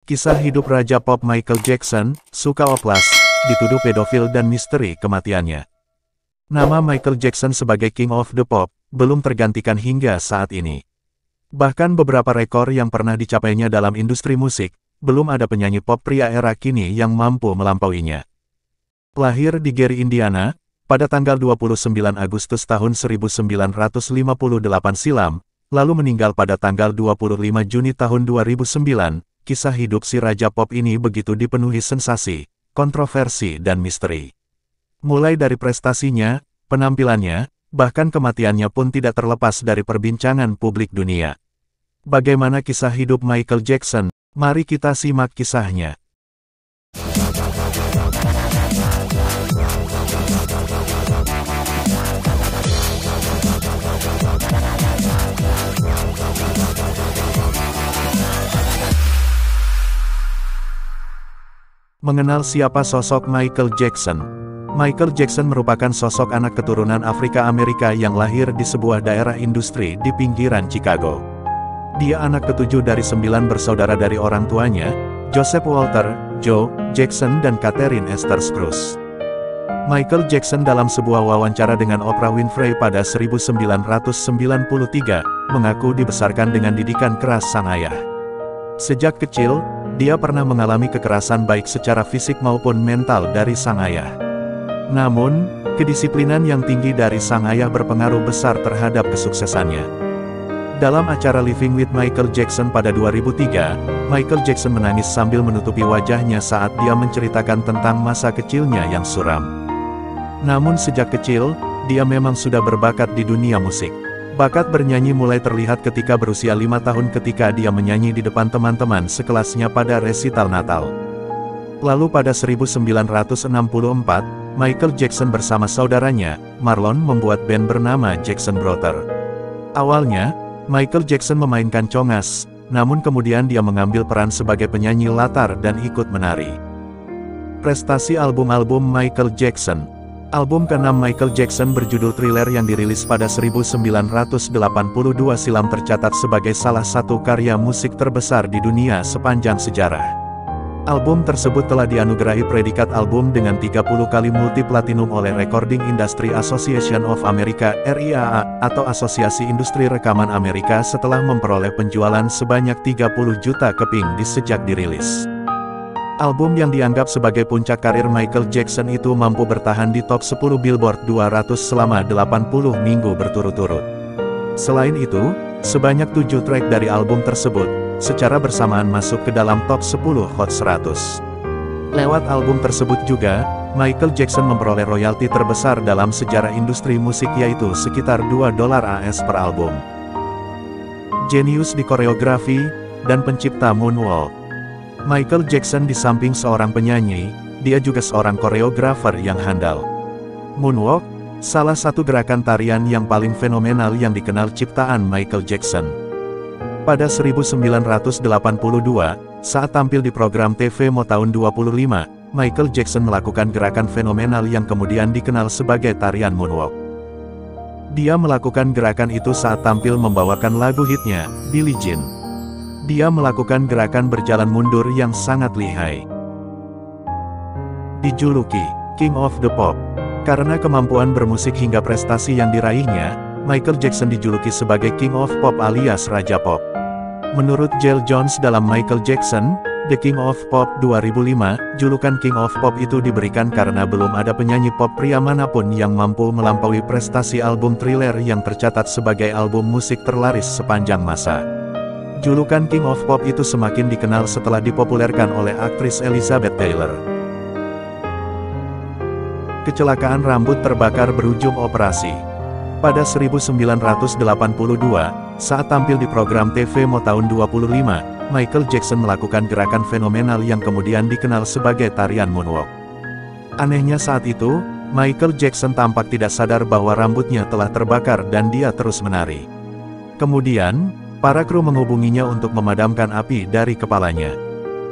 Kisah hidup Raja Pop Michael Jackson, suka oplas, dituduh pedofil dan misteri kematiannya. Nama Michael Jackson sebagai King of the Pop, belum tergantikan hingga saat ini. Bahkan beberapa rekor yang pernah dicapainya dalam industri musik, belum ada penyanyi pop pria era kini yang mampu melampauinya. Lahir di Gary, Indiana, pada tanggal 29 Agustus tahun 1958 silam, lalu meninggal pada tanggal 25 Juni tahun 2009, kisah hidup si Raja Pop ini begitu dipenuhi sensasi, kontroversi dan misteri. Mulai dari prestasinya, penampilannya, bahkan kematiannya pun tidak terlepas dari perbincangan publik dunia. Bagaimana kisah hidup Michael Jackson? Mari kita simak kisahnya. Mengenal siapa sosok Michael Jackson? Michael Jackson merupakan sosok anak keturunan Afrika Amerika yang lahir di sebuah daerah industri di pinggiran Chicago. Dia anak ketujuh dari 9 bersaudara dari orang tuanya, Joseph Walter, Joe Jackson dan Catherine Esther Spruce. Michael Jackson dalam sebuah wawancara dengan Oprah Winfrey pada 1993, mengaku dibesarkan dengan didikan keras sang ayah. Sejak kecil, dia pernah mengalami kekerasan baik secara fisik maupun mental dari sang ayah. Namun, kedisiplinan yang tinggi dari sang ayah berpengaruh besar terhadap kesuksesannya. Dalam acara Living with Michael Jackson pada 2003, Michael Jackson menangis sambil menutupi wajahnya saat dia menceritakan tentang masa kecilnya yang suram. Namun sejak kecil, dia memang sudah berbakat di dunia musik. Bakat bernyanyi mulai terlihat ketika berusia 5 tahun ketika dia menyanyi di depan teman-teman sekelasnya pada resital Natal. Lalu pada 1964, Michael Jackson bersama saudaranya, Marlon membuat band bernama Jackson Brother. Awalnya, Michael Jackson memainkan congas, namun kemudian dia mengambil peran sebagai penyanyi latar dan ikut menari. Prestasi album-album Michael Jackson. Album ke-6 Michael Jackson berjudul Thriller yang dirilis pada 1982 silam tercatat sebagai salah satu karya musik terbesar di dunia sepanjang sejarah. Album tersebut telah dianugerahi predikat album dengan 30 kali multi-platinum oleh Recording Industry Association of America (RIAA) atau Asosiasi Industri Rekaman Amerika setelah memperoleh penjualan sebanyak 30 juta keping di sejak dirilis. Album yang dianggap sebagai puncak karir Michael Jackson itu mampu bertahan di top 10 Billboard 200 selama 80 minggu berturut-turut. Selain itu, sebanyak 7 track dari album tersebut, secara bersamaan masuk ke dalam top 10 Hot 100. Lewat album tersebut juga, Michael Jackson memperoleh royalti terbesar dalam sejarah industri musik yaitu sekitar $2 AS per album. Jenius di koreografi, dan pencipta moonwalk. Michael Jackson di samping seorang penyanyi, dia juga seorang koreografer yang handal. Moonwalk, salah satu gerakan tarian yang paling fenomenal yang dikenal ciptaan Michael Jackson. Pada 1982, saat tampil di program TV Motown 25, Michael Jackson melakukan gerakan fenomenal yang kemudian dikenal sebagai tarian moonwalk. Dia melakukan gerakan itu saat tampil membawakan lagu hitnya, Billie Jean. Dia melakukan gerakan berjalan mundur yang sangat lihai. Dijuluki King of the Pop karena kemampuan bermusik hingga prestasi yang diraihnya, Michael Jackson dijuluki sebagai King of Pop alias Raja Pop. Menurut Jill Jones dalam Michael Jackson, The King of Pop 2005, julukan King of Pop itu diberikan karena belum ada penyanyi pop pria manapun yang mampu melampaui prestasi album Thriller yang tercatat sebagai album musik terlaris sepanjang masa. Julukan King of Pop itu semakin dikenal setelah dipopulerkan oleh aktris Elizabeth Taylor. Kecelakaan rambut terbakar berujung operasi. Pada 1982, saat tampil di program TV Motown 25, Michael Jackson melakukan gerakan fenomenal yang kemudian dikenal sebagai tarian moonwalk. Anehnya saat itu, Michael Jackson tampak tidak sadar bahwa rambutnya telah terbakar dan dia terus menari. Kemudian, para kru menghubunginya untuk memadamkan api dari kepalanya.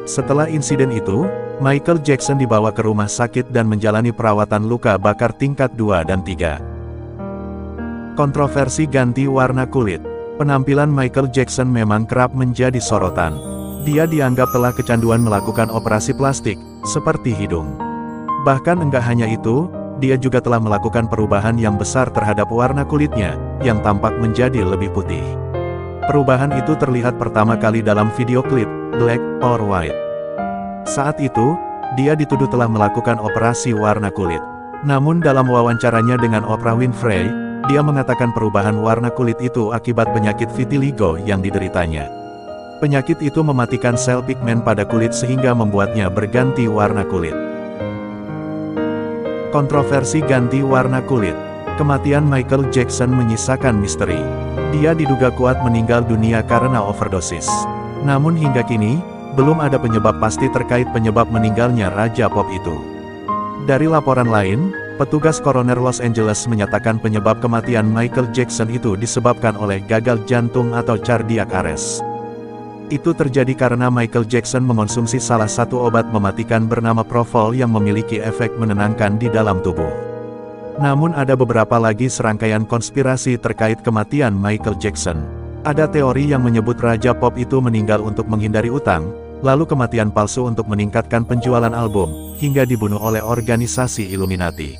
Setelah insiden itu, Michael Jackson dibawa ke rumah sakit dan menjalani perawatan luka bakar tingkat 2 dan 3. Kontroversi ganti warna kulit. Penampilan Michael Jackson memang kerap menjadi sorotan. Dia dianggap telah kecanduan melakukan operasi plastik, seperti hidung. Bahkan enggak hanya itu, dia juga telah melakukan perubahan yang besar terhadap warna kulitnya, yang tampak menjadi lebih putih. Perubahan itu terlihat pertama kali dalam video klip, Black or White. Saat itu, dia dituduh telah melakukan operasi warna kulit. Namun dalam wawancaranya dengan Oprah Winfrey, dia mengatakan perubahan warna kulit itu akibat penyakit vitiligo yang dideritanya. Penyakit itu mematikan sel pigmen pada kulit sehingga membuatnya berganti warna kulit. Kontroversi ganti warna kulit. Kematian Michael Jackson menyisakan misteri. Dia diduga kuat meninggal dunia karena overdosis. Namun hingga kini, belum ada penyebab pasti terkait penyebab meninggalnya Raja Pop itu. Dari laporan lain, petugas koroner Los Angeles menyatakan penyebab kematian Michael Jackson itu disebabkan oleh gagal jantung atau cardiac arrest. Itu terjadi karena Michael Jackson mengonsumsi salah satu obat mematikan bernama Propofol yang memiliki efek menenangkan di dalam tubuh. Namun ada beberapa lagi serangkaian konspirasi terkait kematian Michael Jackson. Ada teori yang menyebut Raja Pop itu meninggal untuk menghindari utang, lalu kematian palsu untuk meningkatkan penjualan album, hingga dibunuh oleh organisasi Illuminati.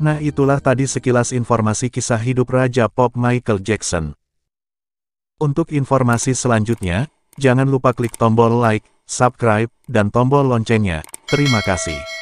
Nah itulah tadi sekilas informasi kisah hidup Raja Pop Michael Jackson. Untuk informasi selanjutnya, jangan lupa klik tombol like, subscribe, dan tombol loncengnya. Terima kasih.